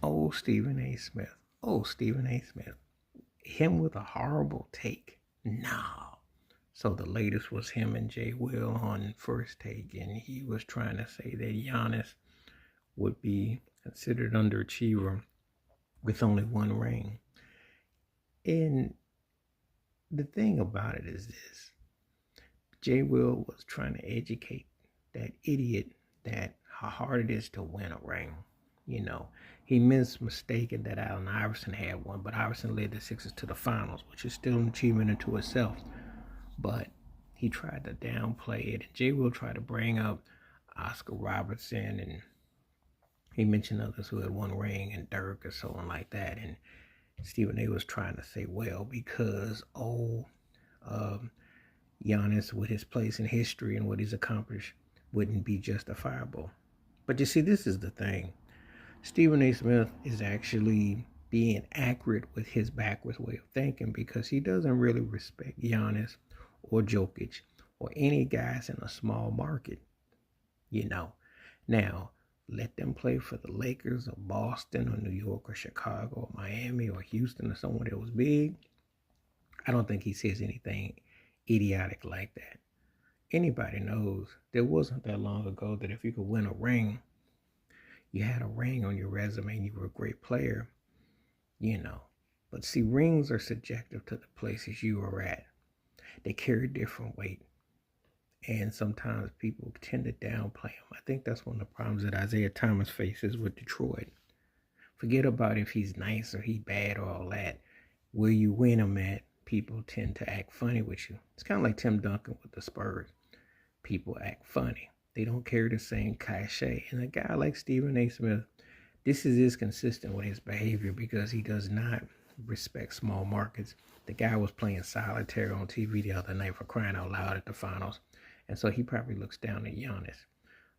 Oh, Stephen A. Smith. Oh, Stephen A. Smith. Him with a horrible take. No. So the latest was him and Jay Will on First Take, and he was trying to say that Giannis would be considered underachiever with only one ring. And the thing about it is this. Jay Will was trying to educate that idiot that how hard it is to win a ring. You know, he mistaken that Allen Iverson had one, but Iverson led the Sixers to the finals, which is still an achievement unto itself. But he tried to downplay it. And Jay Will tried to bring up Oscar Robertson, and he mentioned others who had one ring, and Dirk or so on like that. And Stephen A was trying to say, well, because Giannis with his place in history and what he's accomplished wouldn't be justifiable. But you see, this is the thing. Stephen A. Smith is actually being accurate with his backwards way of thinking because he doesn't really respect Giannis or Jokic or any guys in a small market. Now, let them play for the Lakers or Boston or New York or Chicago or Miami or Houston or someone that was big. I don't think he says anything idiotic like that. Anybody knows there wasn't that long ago that if you could win a ring, you had a ring on your resume and you were a great player, But see, rings are subjective to the places you are at. They carry different weight. And sometimes people tend to downplay them. I think that's one of the problems that Isaiah Thomas faces with Detroit. Forget about if he's nice or he's bad or all that. Where you win him at, people tend to act funny with you. It's kind of like Tim Duncan with the Spurs. People act funny. They don't carry the same cachet. And a guy like Stephen A. Smith, this is consistent with his behavior because he does not respect small markets. The guy was playing solitaire on TV the other night for crying out loud at the finals. And so he probably looks down at Giannis.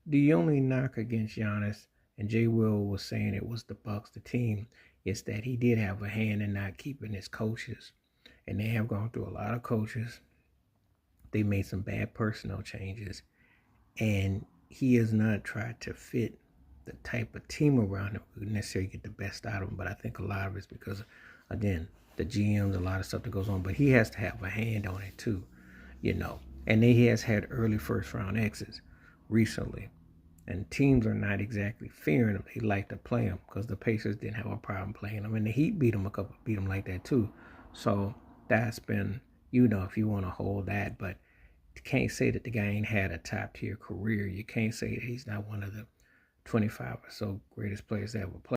The only knock against Giannis, and Jay Will was saying it was the Bucks, the team, is that he did have a hand in not keeping his coaches. And they have gone through a lot of coaches. They made some bad personnel changes. And he has not tried to fit the type of team around him who necessarily get the best out of him. But I think a lot of it's because, again, the GMs, a lot of stuff that goes on. But he has to have a hand on it too, And he has had early first-round exits recently. And teams are not exactly fearing him. They like to play him because the Pacers didn't have a problem playing him. And the Heat beat him like that too. So that's been, if you want to hold that. But you can't say that the guy ain't had a top-tier career. You can't say that he's not one of the 25 or so greatest players that ever played.